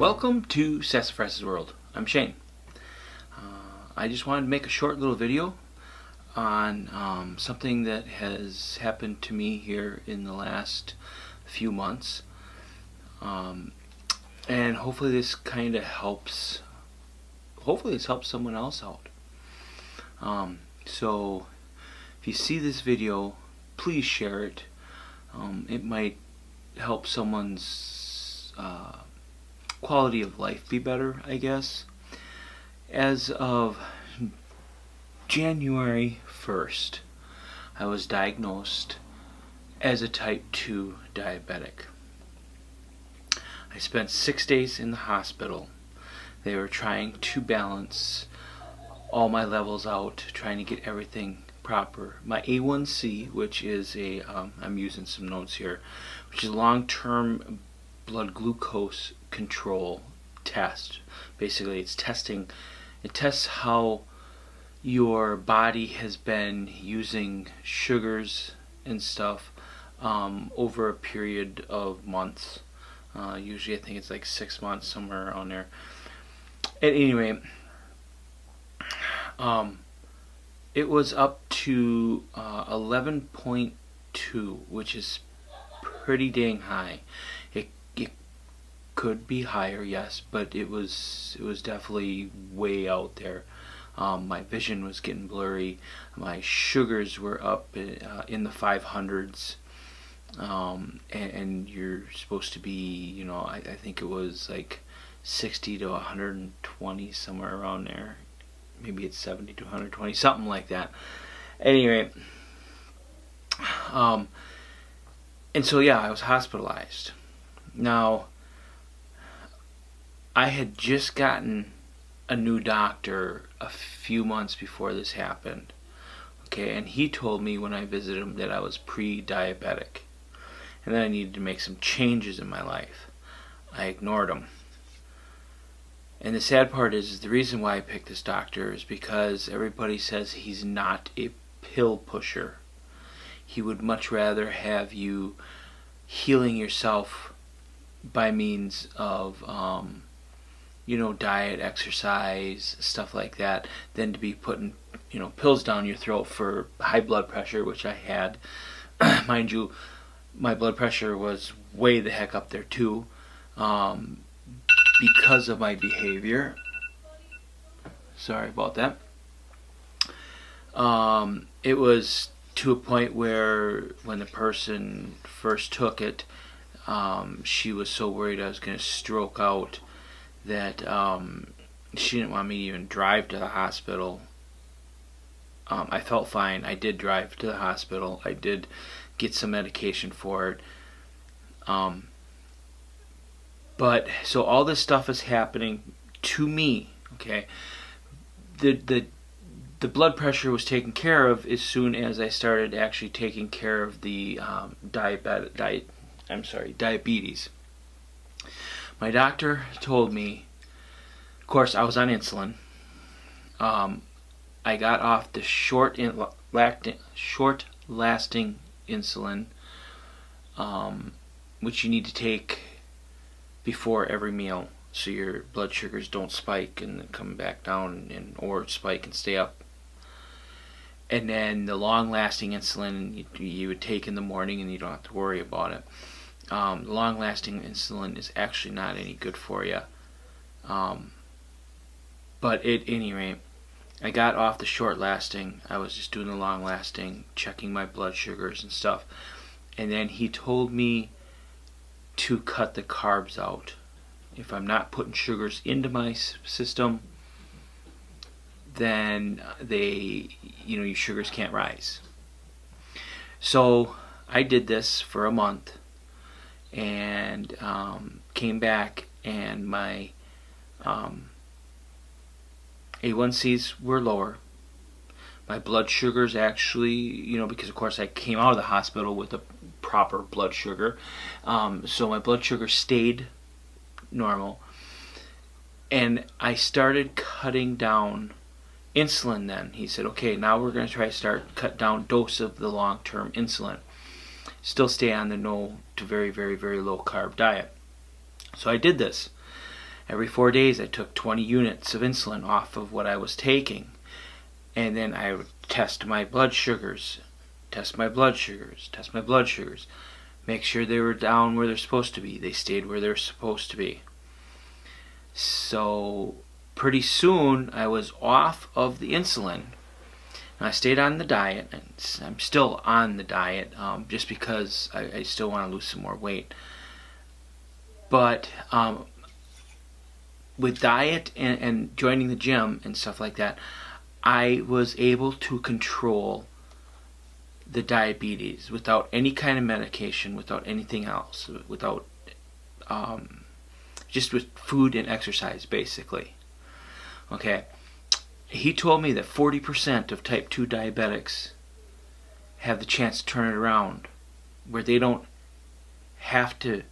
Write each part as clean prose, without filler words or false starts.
Welcome to SAS-a-fras' world. I'm Shane. I just wanted to make a short little video on something that has happened to me here in the last few months, and hopefully this kind of helps. Hopefully this helps someone else out. So if you see this video, please share it. It might help someone's quality of life be better, I guess. As of January 1st, I was diagnosed as a type 2 diabetic. I spent 6 days in the hospital. They were trying to balance all my levels out, trying to get everything proper. My A1C, which is I'm using some notes here, which is a long-term blood glucose control test. Basically, it tests how your body has been using sugars and stuff over a period of months. Usually I think it's like 6 months, somewhere around there. At any rate, it was up to 11.2, which is pretty dang high. It could be higher, yes, but it was definitely way out there. My vision was getting blurry. My sugars were up in the 500s, and you're supposed to be, I think it was like 60 to 120, somewhere around there. Maybe it's 70 to 120, something like that. Anyway, and so yeah, I was hospitalized. Now, I had just gotten a new doctor a few months before this happened. Okay, and he told me when I visited him that I was pre-diabetic and that I needed to make some changes in my life. I ignored him. And the sad part is the reason why I picked this doctor is because everybody says he's not a pill pusher. He would much rather have you healing yourself by means of diet, exercise, stuff like that, than to be putting pills down your throat for high blood pressure, which I had. Mind you, my blood pressure was way the heck up there too, because of my behavior. Sorry about that. It was to a point where when the person first took it, she was so worried I was going to stroke out that she didn't want me to even drive to the hospital. I felt fine. I did drive to the hospital. I did get some medication for it. But so all this stuff is happening to me. Okay, the blood pressure was taken care of as soon as I started actually taking care of the diabetes. My doctor told me, of course, I was on insulin. I got off the short-lasting insulin, which you need to take before every meal, so your blood sugars don't spike and then come back down, or spike and stay up. And then the long-lasting insulin you would take in the morning, and you don't have to worry about it. The long-lasting insulin is actually not any good for you. But at any rate, I got off the short-lasting. I was just doing the long-lasting, checking my blood sugars and stuff. And then he told me to cut the carbs out. If I'm not putting sugars into my system, then your sugars can't rise. So I did this for a month, and came back, and my A1Cs were lower. My blood sugars actually, because of course I came out of the hospital with a proper blood sugar, so my blood sugar stayed normal. And I started cutting down insulin then. He said, okay, now we're going to try to cut down dose of the long-term insulin. Still stay on the no to very, very, very low carb diet. So I did this. Every 4 days I took 20 units of insulin off of what I was taking. And then I would test my blood sugars, make sure they were down where they're supposed to be. They stayed where they're supposed to be. So pretty soon I was off of the insulin. And I stayed on the diet, and I'm still on the diet just because I still want to lose some more weight. But with diet and joining the gym and stuff like that, I was able to control the diabetes without any kind of medication, without anything else, without just with food and exercise, basically. Okay, he told me that 40% of type 2 diabetics have the chance to turn it around, where they don't have to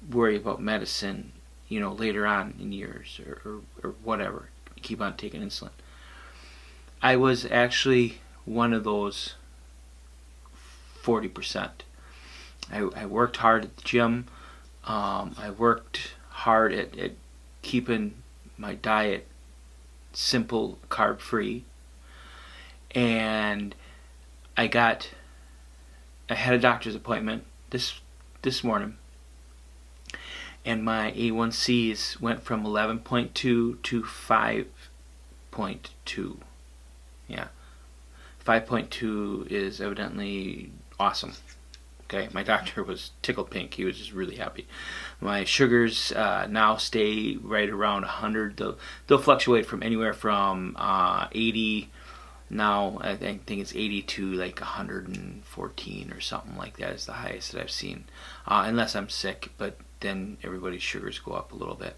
worry about medicine, later on in years or whatever, keep on taking insulin. I was actually one of those 40%. I worked hard at the gym. I worked hard at keeping my diet simple, carb free, and I had a doctor's appointment this morning, and my A1Cs went from 11.2 to 5.2. Yeah, 5.2 is evidently awesome. Okay, my doctor was tickled pink. He was just really happy. My sugars now stay right around 100. They'll fluctuate from anywhere from 80. Now I think it's 80 to like 114 or something like that is the highest that I've seen, unless I'm sick. But then everybody's sugars go up a little bit.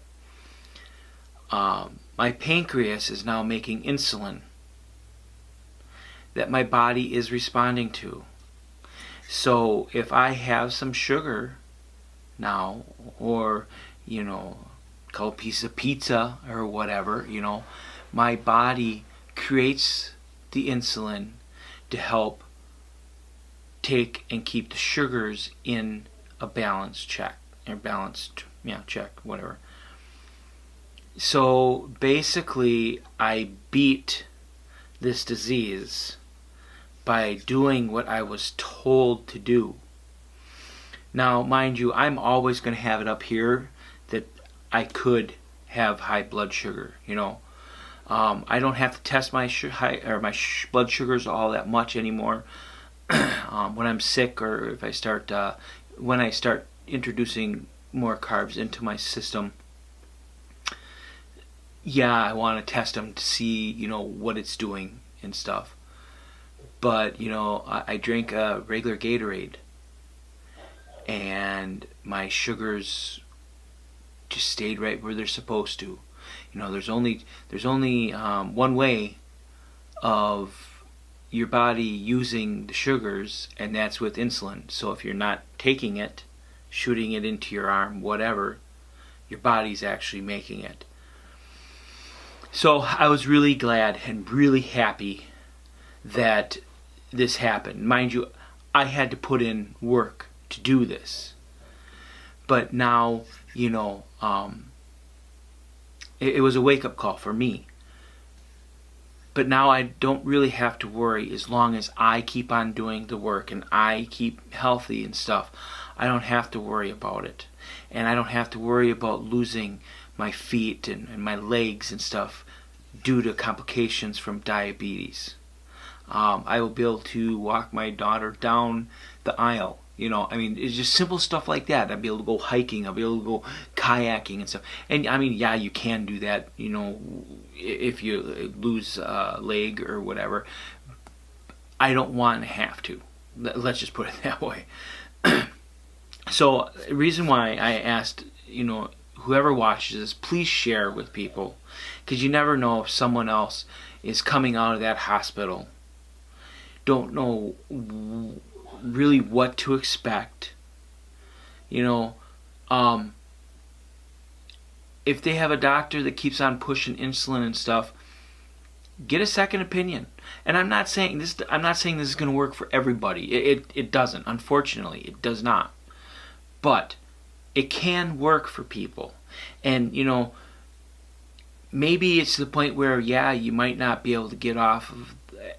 My pancreas is now making insulin that my body is responding to. So if I have some sugar now, or a couple pieces of pizza or whatever, my body creates the insulin to help take and keep the sugars in a balanced check, or balanced check, whatever. So basically I beat this disease by doing what I was told to do. Now, mind you, I'm always going to have it up here that I could have high blood sugar. I don't have to test my blood sugars all that much anymore. When I'm sick, or if I start when I start introducing more carbs into my system, I want to test them to see what it's doing and stuff. But I drank a regular Gatorade, and my sugars just stayed right where they're supposed to. There's only one way of your body using the sugars, and that's with insulin. So if you're not taking it, shooting it into your arm, whatever, your body's actually making it. So I was really glad and really happy that this happened. Mind you, I had to put in work to do this. But now, it was a wake-up call for me. But now I don't really have to worry as long as I keep on doing the work and I keep healthy and stuff. I don't have to worry about it. And I don't have to worry about losing my feet and my legs and stuff due to complications from diabetes. I will be able to walk my daughter down the aisle. It's just simple stuff like that. I'll be able to go hiking. I'll be able to go kayaking and stuff. And you can do that, if you lose a leg or whatever. I don't want to have to. Let's just put it that way. So, the reason why I asked, whoever watches this, please share with people. Because you never know if someone else is coming out of that hospital, don't know really what to expect. If they have a doctor that keeps on pushing insulin and stuff, get a second opinion. And I'm not saying this is going to work for everybody. It doesn't. Unfortunately, it does not. But It can work for people. And, you know, maybe it's to the point where, yeah, you might not be able to get off of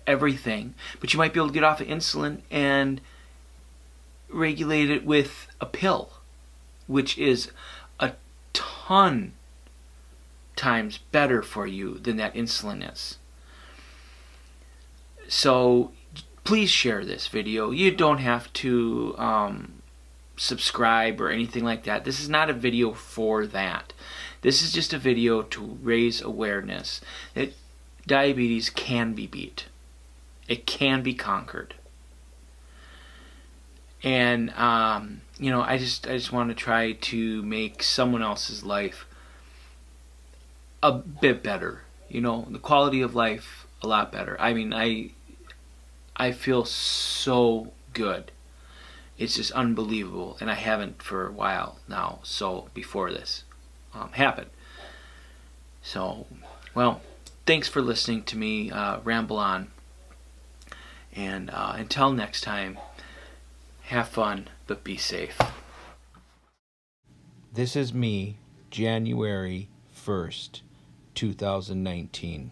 everything, but you might be able to get off of insulin and regulate it with a pill, which is a ton times better for you than that insulin is. So please share this video. You don't have to subscribe or anything like that. This is not a video for that. This is just a video to raise awareness that diabetes can be beat. It can be conquered. And you know, I just want to try to make someone else's life a bit better. You know, the quality of life a lot better. I mean, I feel so good. It's just unbelievable, and I haven't for a while now. So before this happened. So, well, thanks for listening to me ramble on. And until next time, have fun, but be safe. This is me, January 1st, 2019.